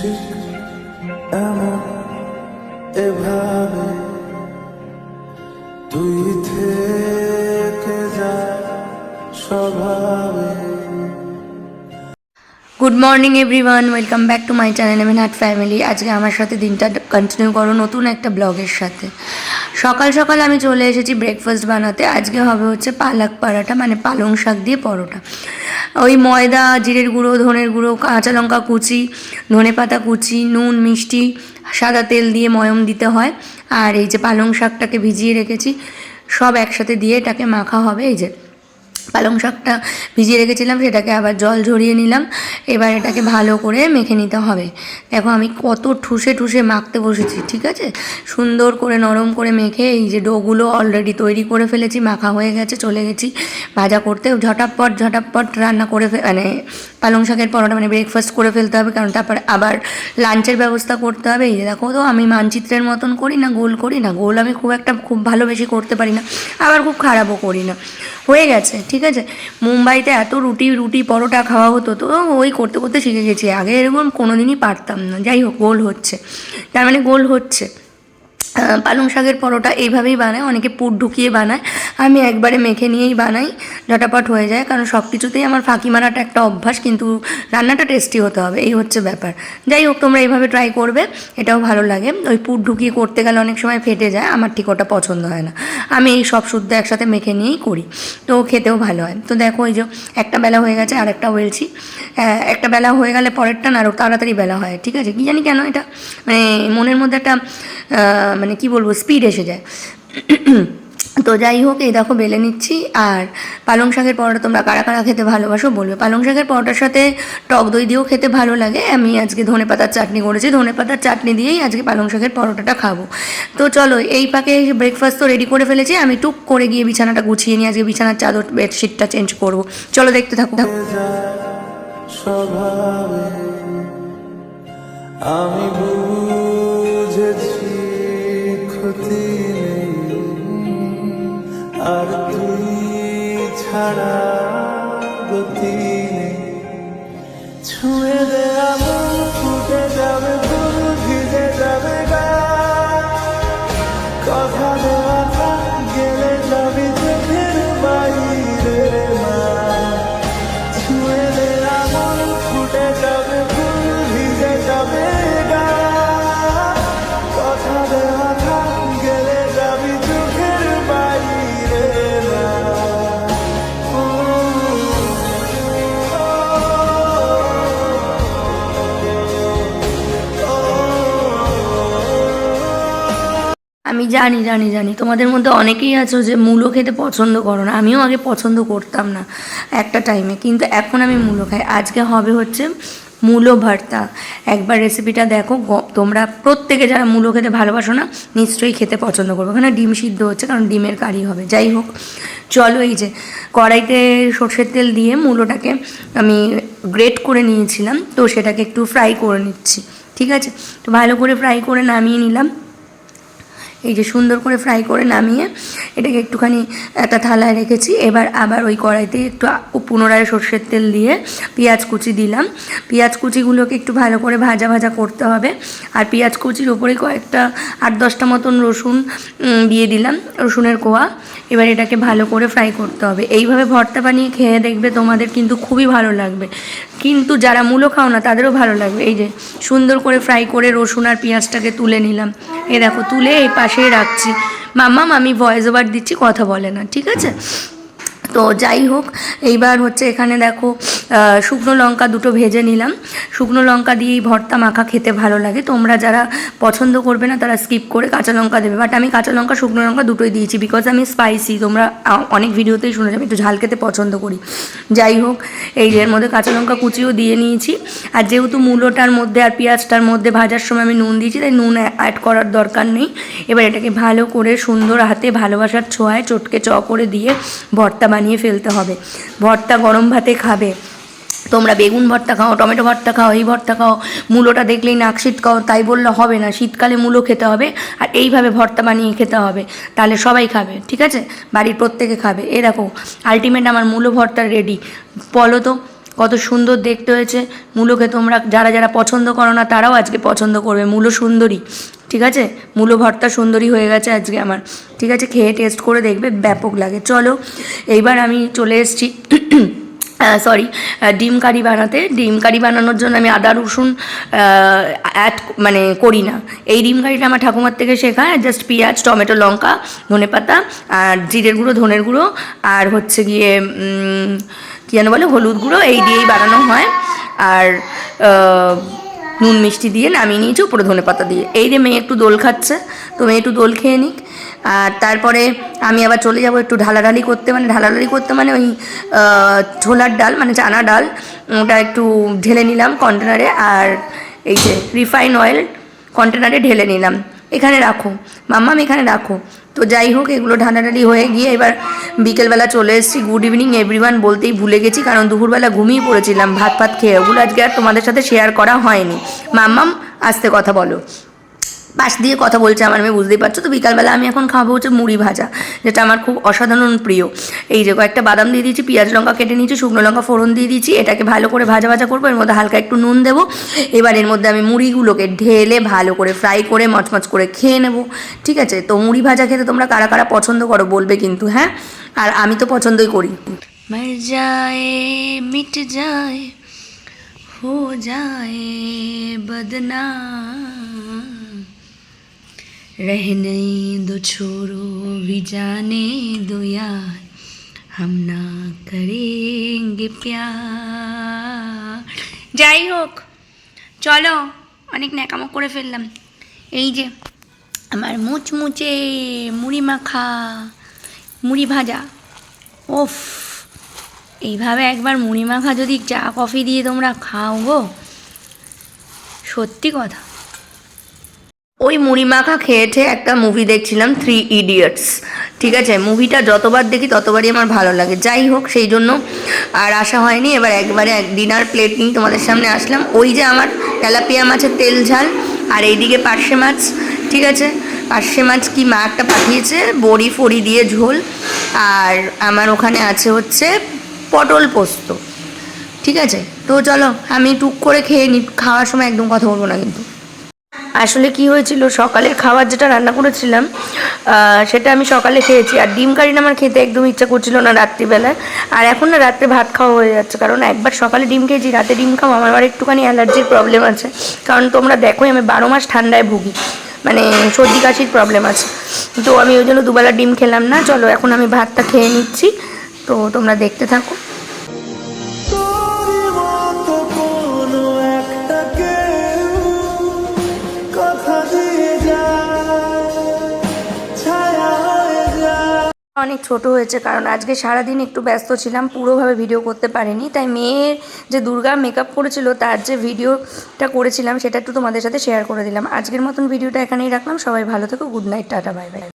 ঠিক এমন এভাবে তুই থেকে যা স্বভাবে। Good morning everyone, welcome back to my channel MN heart family. আজকে আমার সাথে দিনটা কন্টিনিউ করো নতুন একটা ব্লগের সাথে। সকাল সকাল আমি চলে এসেছি ব্রেকফাস্ট বানাতে। আজকে হবে হচ্ছে পালক পরাঠা, মানে পালং শাক দিয়ে পরোটা। ওই ময়দা, জিরের গুঁড়ো, ধনের গুঁড়ো, কাঁচা লঙ্কা কুচি, ধনে পাতা কুচি, নুন, মিষ্টি, সাদা তেল দিয়ে ময়ম দিতে হয়। আর এই যে পালং শাকটাকে ভিজিয়ে রেখেছি, সব একসাথে দিয়ে এটাকে মাখা হবে। এই যে পালং শাকটা ভিজিয়ে রেখেছিলাম, সেটাকে আবার জল ঝরিয়ে নিলাম। এবার এটাকে ভালো করে মেখে নিতে হবে। দেখো আমি কত ঠুসে ঠুসে মাখতে বসেছি, ঠিক আছে, সুন্দর করে নরম করে মেখে এই যে ডোগুলো অলরেডি তৈরি করে ফেলেছি, মাখা হয়ে গেছে। চলে গেছি ভাজা করতে। ঝটাপট রান্না করে মানে পালং শাকের পরোটা মানে ব্রেকফাস্ট করে ফেলতে হবে, কারণ তারপর আবার লাঞ্চের ব্যবস্থা করতে হবে। এই যে দেখো তো আমি মানচিত্রের মতন করি না, গোল করি না। গোল আমি খুব ভালোবেসে করতে পারি না, আবার খুব খারাপও করি না। হয়ে গেছে, ঠিক আছে। মুম্বাইতে এত রুটি পরোটা খাওয়া হতো, তো ওই করতে করতে শিখে গেছি। আগে এরকম কোনো দিনই পারতাম না। যাই হোক, গোল হচ্ছে, তার মানে গোল হচ্ছে। পালং শাকের পরোটা এইভাবেই বানায়, অনেকে পুর ঢুকিয়ে বানায়। আমি একবারে মেখে নিয়েই বানাই, ঝটাপট হয়ে যায়। কারণ সব কিছুতেই আমার ফাঁকি মারাটা একটা অভ্যাস, কিন্তু রান্নাটা টেস্টি হতে হবে, এই হচ্ছে ব্যাপার। যাই হোক, তোমরা এইভাবে ট্রাই করবে, এটাও ভালো লাগে। ওই পুর ঢুকিয়ে করতে গেলে অনেক সময় ফেটে যায়, আমার ঠিক ওটা পছন্দ হয় না। আমি এই সব শুদ্ধ একসাথে মেখে নিয়েই করি, তো খেতেও ভালো হয়। তো দেখো এই যে একটা বেলা হয়ে গেছে, আর একটা বেলছি। একটা বেলা হয়ে গেলে পরেরটা না আরও তাড়াতাড়ি বেলা হয়, ঠিক আছে। কী জানি কেন এটা, মানে মনের মধ্যে একটা মানে কি বলবো, স্পিড এসে যায়। তো যাই হোক, এই দেখো বেলে নিচ্ছি। আর পালং শাকের পরোটা তোমরা কারা কারা খেতে ভালোবাসো বলবে। পালং শাকের পরোটার সাথে টক দই দিয়েও খেতে ভালো লাগে। আমি আজকে ধনে পাতার চাটনি করেছি, ধনে পাতার চাটনি দিয়েই আজকে পালং শাকের পরোটাটা খাবো। তো চলো, এই পাকে ব্রেকফাস্ট তো রেডি করে ফেলেছি। আমি টুক করে গিয়ে বিছানাটা গুছিয়ে নিয়ে আজকে বিছানার চাদর বেডশিটটা চেঞ্জ করবো। চলো দেখতে থাকো। স্বভাবে আমি বুঝেছি ক্ষতি নেই, আর তুই ছাড়া গতি নেই। ছুঁয়ে দে আমার, ফুটে যাবে ফুল, ভিজে যাবে গা। কথা দেওয়া থাক, গেলে যাবি চোখের বাইরে মা। ছুঁয়ে দে আমার, ফুটে যাবে ফুল, ভিজে যাবে গা। কথা দেওয়া থাক, গেলে যাবি চোখের বাইরে মা। আমি জানি তোমাদের মধ্যে অনেকেই আছো যে মূলো খেতে পছন্দ করো না। আমিও আগে পছন্দ করতাম না একটা টাইমে, কিন্তু এখন আমি মূলো খাই। আজকে হবে হচ্ছে মূলো ভর্তা। একবার রেসিপিটা দেখো, তোমরা প্রত্যেকে যারা মূলো খেতে ভালোবাসো না নিশ্চয়ই খেতে পছন্দ করবে। ওখানে ডিম সিদ্ধ হচ্ছে, কারণ ডিমের কারি হবে। যাই হোক, চলো, এই যে কড়াইতে সর্ষের তেল দিয়ে মূলোটাকে আমি গ্রেট করে নিয়েছিলাম, তো সেটাকে একটু ফ্রাই করে নিচ্ছি, ঠিক আছে। তো ভালো করে ফ্রাই করে নামিয়ে নিলাম। এই যে সুন্দর করে ফ্রাই করে নামিয়ে এটাকে একটুখানি একটা থালায় রেখেছি। এবার আবার ওই কড়াইতে একটু পুনরায় সর্ষের তেল দিয়ে পেঁয়াজ কুচি দিলাম। পেঁয়াজ কুচিগুলোকে একটু ভালো করে ভাজা করতে হবে। আর পেঁয়াজ কুচির ওপরে কয়েকটা 8-10টা মতন রসুন দিয়ে দিলাম, রসুনের কোয়া। এবার এটাকে ভালো করে ফ্রাই করতে হবে। এইভাবে ভর্তা বানিয়ে খেয়ে দেখবে, তোমাদের কিন্তু খুবই ভালো লাগবে। কিন্তু যারা মূলো খাও না তাদেরও ভালো লাগবে। এই যে সুন্দর করে ফ্রাই করে রসুন আর পেঁয়াজটাকে তুলে নিলাম। এ দেখো, তুলে এই পাশেই রাখছি। মাম্মাম আমি ভয়েস ওভার দিচ্ছি, কথা বলে না, ঠিক আছে। তো যাই হোক, এইবার হচ্ছে এখানে দেখো শুকনো লঙ্কা দুটো ভেজে নিলাম। শুকনো লঙ্কা দিয়েই ভর্তা মাখা খেতে ভালো লাগে। তোমরা যারা পছন্দ করবে না তারা স্কিপ করে কাঁচা লঙ্কা দেবে, বাট আমি কাঁচা লঙ্কা শুকনো লঙ্কা দুটোই দিয়েছি, বিকজ আমি স্পাইসি। তোমরা অনেক ভিডিওতেই শুনেছি আমি একটু ঝাল খেতে পছন্দ করি। যাই হোক, এই এর মধ্যে কাঁচা লঙ্কা কুচিও দিয়ে নিয়েছি। আর যেহেতু মূলোটার মধ্যে আর পেঁয়াজটার মধ্যে ভাজার সময় আমি নুন দিয়েছি, তাই নুন অ্যাড করার দরকার নেই। এবার এটাকে ভালো করে সুন্দর হাতে ভালোবাসার ছোঁয়ায় চটকে করে দিয়ে ভর্তা বানিয়ে ফেলতে হবে। ভর্তা গরম ভাতে খাবে। তোমরা বেগুন ভর্তা খাও, টমেটো ভর্তা খাও, এই ভর্তা খাও, মূলোটা দেখলেই নাক ছিটকাও, তাই বললে হবে না। শীতকালে মূলো খেতে হবে, আর এইভাবে ভর্তা বানিয়ে খেতে হবে, তাহলে সবাই খাবে, ঠিক আছে, বাড়ির প্রত্যেকে খাবে। এ দেখো, আলটিমেট আমার মূলো ভর্তা রেডি। বলো তো কত সুন্দর দেখতে হয়েছে। মূলোকে তোমরা যারা যারা পছন্দ করো না তারাও আজকে পছন্দ করবে। মূলো সুন্দরী, ঠিক আছে, মূলো ভর্তা সুন্দরী হয়ে গেছে আজকে আমার। ঠিক আছে, খেয়ে টেস্ট করে দেখবে, ব্যাপক লাগে। চলো এইবার আমি চলে এসেছি ডিম কারি বানাতে। ডিম কারি বানানোর জন্য আমি আদা রসুন অ্যাড করি না। এই ডিম কারিটা আমার ঠাকুমার থেকে শেখা। জাস্ট পেঁয়াজ, টমেটো, লঙ্কা, ধনেপাতা আর জিরের গুঁড়ো, ধনের গুঁড়ো আর হচ্ছে গিয়ে কী যেন বলে, হলুদ গুঁড়ো, এই দিয়েই বানানো হয়। আর নুন মিষ্টি দিয়ে নামিয়ে নিয়েছি, উপরে ধনেপাতা দিয়ে। এই যে মেয়ে একটু দোল খাচ্ছে, তো মেয়ে একটু দোল খেয়ে নিক। আর তারপরে আমি আবার চলে যাব একটু ঢালাঢালি করতে মানে ওই ছোলার ডাল মানে চানা ডাল, ওটা একটু ঢেলে নিলাম কন্টেনারে। আর এই যে রিফাইন অয়েল কন্টেনারে ঢেলে নিলাম। এখানে রাখো মাম্মাম, এখানে রাখো। তো যাই হোক, এগুলো ঢালাঢালি হয়ে গিয়ে এবার বিকেলবেলা চলে এসেছি। গুড ইভিনিং এভরিওয়ান বলতেই ভুলে গেছি, কারণ দুপুরবেলা ঘুমিয়ে পড়েছিলাম ভাত খেয়ে। ওগুলো আজকে আর তোমাদের সাথে শেয়ার করা হয়নি। মাম্মাম আস্তে কথা বলো, পাশ দিয়ে কথা বলছে আমার মেয়ে, বুঝতেই পারছো। তো বিকালবেলা আমি এখন খাবো হচ্ছে মুড়ি ভাজা, যেটা আমার খুব অসাধারণ প্রিয়। এই যে কয়েকটা বাদাম দিয়ে দিয়েছি, পেঁয়াজ লঙ্কা কেটে নিয়েছি, শুকনো লঙ্কা ফোড়ন দিয়ে দিয়েছি। এটাকে ভালো করে ভাজা করবো। এর মধ্যে হালকা একটু নুন দেবো। এবার এর মধ্যে আমি মুড়িগুলোকে ঢেলে ভালো করে ফ্রাই করে মচমচ করে খেয়ে নেবো। ঠিক আছে, তো মুড়ি ভাজা খেতে তোমরা কারা কারা পছন্দ করো বলবে কিন্তু, হ্যাঁ। আর আমি তো পছন্দই করি। মর যায় মিট যায় हो जाए बदनाम, रहने दो छोड़ो भी जाने दो यार, हम ना करेंगे प्यार। যাই হোক, চলো, অনেক ন্যাকামো করে ফেললাম। এই যে আমার মুচমুচে মুড়ি মাখা মুড়ি ভাজা। ওফ, এইভাবে একবার মুড়ি মাখা যদি চা কফি দিয়ে তোমরা খাও গো, সত্যি কথা। ওই মুড়ি মাখা খেয়েছে একটা মুভি দেখছিলাম, 3 ইডিয়টস। ঠিক আছে, মুভিটা যতবার দেখি ততবারই আমার ভালো লাগে। যাই হোক, সেই জন্য আর আসা হয়নি। এবার একবারে ডিনার প্লেট নিয়ে তোমাদের সামনে আসলাম। ওই যে আমার তেলাপিয়া মাছের তেল ঝাল, আর এইদিকে পার্শে মাছ। ঠিক আছে, পার্শে মাছ কি মা একটা পাঠিয়েছে, বড়ি ফড়ি দিয়ে ঝোল। আর আমার ওখানে আছে হচ্ছে পটল পোস্ত। ঠিক আছে, তো চলো আমি টুক করে খেয়ে নিই। খাওয়ার সময় একদম কথা বলবো না কিন্তু। আসলে কি হয়েছিল, সকালের খাবার যেটা রান্না করেছিলাম সেটা আমি সকালে খেয়েছি। আর ডিম কারি না আমার খেতে একদম ইচ্ছা করছিল না রাত্রিবেলায়। আর এখন না রাত্রে ভাত খাওয়া হয়ে যাচ্ছে, কারণ একবার সকালে ডিম খেয়েছি, রাতে ডিম খাওয়া আমার আবার একটুখানি অ্যালার্জির প্রবলেম আছে। কারণ তোমরা দেখোই আমি 12 মাস ঠান্ডায় ভুগি, মানে সর্দি কাশির প্রবলেম আছে। তো আমি ওই জন্য দুবেলা ডিম খেলাম না। চলো এখন আমি ভাতটা খেয়ে নিচ্ছি, তো তোমরা দেখতে থাকো। অনেক ছোট হয়েছে, কারণ আজকে সারাদিন একটু ব্যস্ত ছিলাম, পুরোভাবে ভিডিও করতে পারিনি। তাই মেয়ের যে দুর্গা মেকআপ করেছিল তার যে ভিডিওটা করেছিলাম সেটা একটু তোমাদের সাথে শেয়ার করে দিলাম। আজকের মতন ভিডিওটা এখানেই রাখলাম। সবাই ভালো থেকো, good night, tata, bye bye.